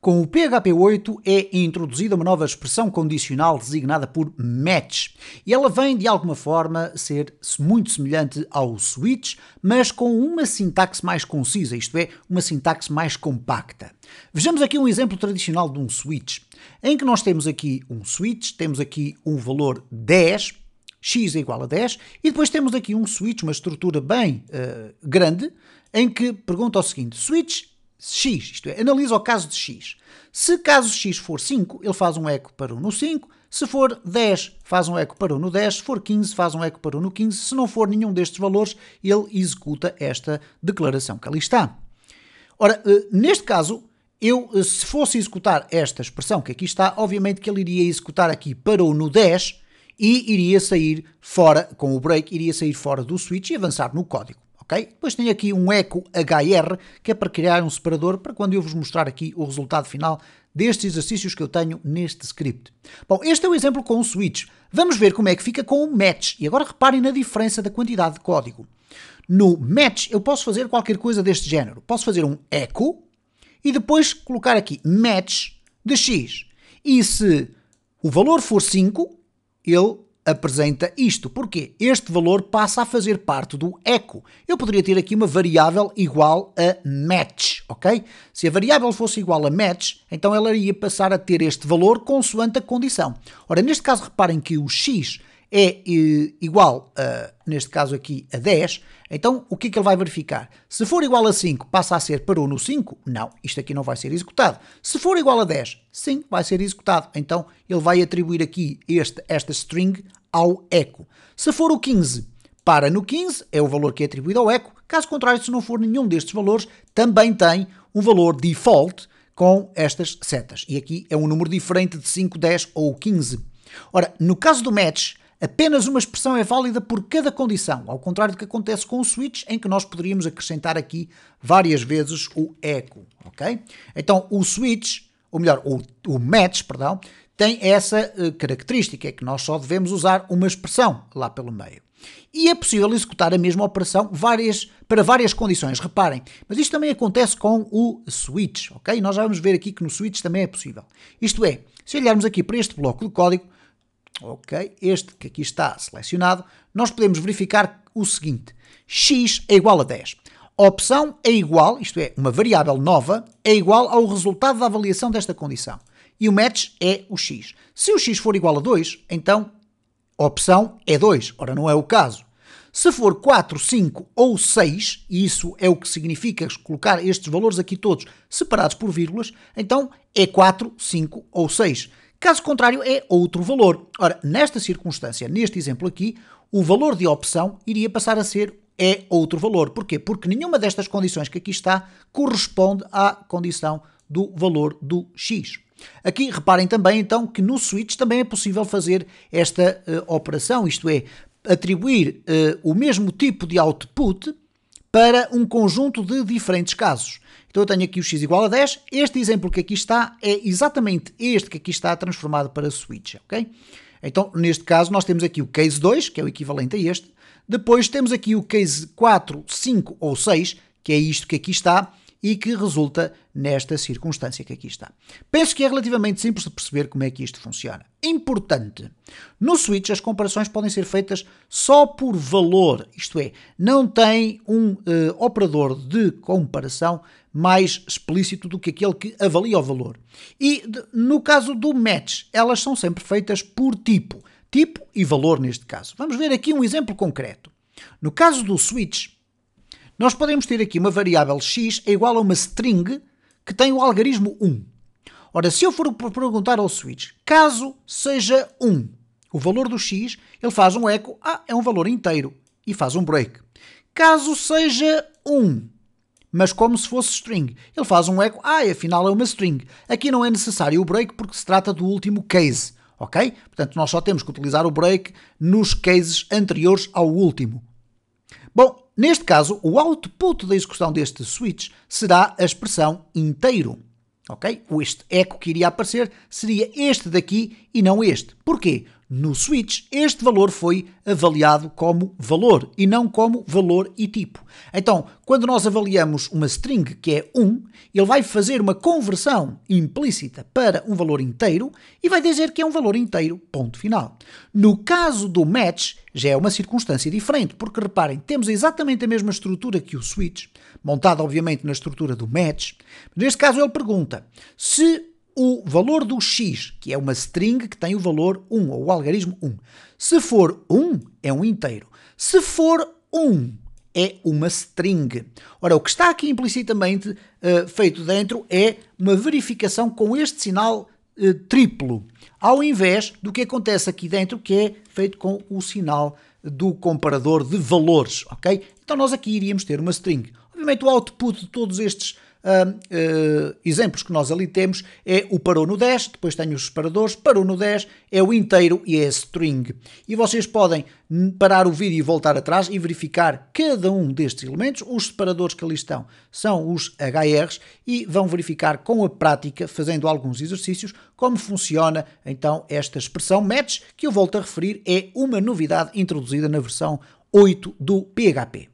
Com o PHP 8 é introduzida uma nova expressão condicional designada por match. E ela vem, de alguma forma, ser muito semelhante ao switch, mas com uma sintaxe mais concisa, isto é, uma sintaxe mais compacta. Vejamos aqui um exemplo tradicional de um switch, em que nós temos aqui um switch, temos aqui um valor 10, x é igual a 10, e depois temos aqui um switch, uma estrutura bem grande, em que pergunta o seguinte: switch x, isto é, analisa o caso de x. Se caso x for 5, ele faz um eco para o no 5, se for 10, faz um eco para o no 10, se for 15, faz um eco para o no 15, se não for nenhum destes valores, ele executa esta declaração que ali está. Ora, neste caso, se fosse executar esta expressão que aqui está, obviamente que ele iria executar aqui para o no 10 e iria sair fora, com o break, iria sair fora do switch e avançar no código. Okay? Depois tem aqui um eco HR, que é para criar um separador para quando eu vos mostrar aqui o resultado final destes exercícios que eu tenho neste script. Bom, este é o exemplo com o switch. Vamos ver como é que fica com o match. E agora reparem na diferença da quantidade de código. No match eu posso fazer qualquer coisa deste género. Posso fazer um echo e depois colocar aqui match de x. E se o valor for 5, ele apresenta isto. Porquê? Este valor passa a fazer parte do echo. Eu poderia ter aqui uma variável igual a match, ok? Se a variável fosse igual a match, então ela iria passar a ter este valor consoante a condição. Ora, neste caso, reparem que o x é igual a, neste caso aqui, a 10, então o que é que ele vai verificar? Se for igual a 5, passa a ser para o no 5? Não, isto aqui não vai ser executado. Se for igual a 10, sim, vai ser executado. Então ele vai atribuir aqui esta string ao echo. Se for o 15, para no 15, é o valor que é atribuído ao echo. Caso contrário, se não for nenhum destes valores, também tem um valor default com estas setas. E aqui é um número diferente de 5, 10 ou 15. Ora, no caso do match, apenas uma expressão é válida por cada condição, ao contrário do que acontece com o switch, em que nós poderíamos acrescentar aqui várias vezes o echo, ok? Então, o switch, ou melhor, o match, perdão, tem essa característica, é que nós só devemos usar uma expressão lá pelo meio. E é possível executar a mesma operação para várias condições, reparem, mas isto também acontece com o switch, ok? Nós já vamos ver aqui que no switch também é possível. Isto é, se olharmos aqui para este bloco de código, ok, este que aqui está selecionado, nós podemos verificar o seguinte: x é igual a 10. A opção é igual, isto é, uma variável nova, é igual ao resultado da avaliação desta condição. E o match é o x. Se o x for igual a 2, então a opção é 2. Ora, não é o caso. Se for 4, 5 ou 6, e isso é o que significa colocar estes valores aqui todos separados por vírgulas, então é 4, 5 ou 6. Caso contrário, é outro valor. Ora, nesta circunstância, neste exemplo aqui, o valor de opção iria passar a ser outro valor. Porquê? Porque nenhuma destas condições que aqui está corresponde à condição do valor do x. Aqui reparem também então que no switch também é possível fazer esta operação, isto é, atribuir o mesmo tipo de output para um conjunto de diferentes casos. Então eu tenho aqui o x igual a 10, este exemplo que aqui está é exatamente este que aqui está transformado para switch, ok? Então neste caso nós temos aqui o case 2, que é o equivalente a este, depois temos aqui o case 4, 5 ou 6, que é isto que aqui está, e que resulta nesta circunstância que aqui está. Penso que é relativamente simples de perceber como é que isto funciona. Importante, no switch as comparações podem ser feitas só por valor, isto é, não tem um operador de comparação mais explícito do que aquele que avalia o valor. E no caso do match, elas são sempre feitas por tipo e valor neste caso. Vamos ver aqui um exemplo concreto. No caso do switch, nós podemos ter aqui uma variável x é igual a uma string que tem o algarismo 1. Ora, se eu for perguntar ao switch, caso seja 1, o valor do x, ele faz um eco, é um valor inteiro, e faz um break. Caso seja 1, mas como se fosse string, ele faz um eco, afinal é uma string. Aqui não é necessário o break porque se trata do último case, ok? Portanto, nós só temos que utilizar o break nos cases anteriores ao último. Bom, neste caso, o output da execução deste switch será a expressão inteiro. Ok? Este eco que iria aparecer seria este daqui e não este. Porquê? No switch, este valor foi avaliado como valor e não como valor e tipo. Então, quando nós avaliamos uma string que é 1, ele vai fazer uma conversão implícita para um valor inteiro e vai dizer que é um valor inteiro, ponto final. No caso do match, já é uma circunstância diferente, porque reparem, temos exatamente a mesma estrutura que o switch, montada obviamente na estrutura do match. Neste caso ele pergunta se o valor do x, que é uma string que tem o valor 1, ou o algarismo 1. Se for 1, é um inteiro. Se for 1, é uma string. Ora, o que está aqui implicitamente feito dentro é uma verificação com este sinal triplo, ao invés do que acontece aqui dentro, que é feito com o sinal do comparador de valores, ok? Então nós aqui iríamos ter uma string. Obviamente o output de todos estes exemplos que nós ali temos é o parou no 10, depois tenho os separadores, parou no 10, é o inteiro e é a string. E vocês podem parar o vídeo e voltar atrás e verificar cada um destes elementos. Os separadores que ali estão são os HRs e vão verificar com a prática, fazendo alguns exercícios, como funciona então esta expressão match, que eu volto a referir, é uma novidade introduzida na versão 8 do PHP.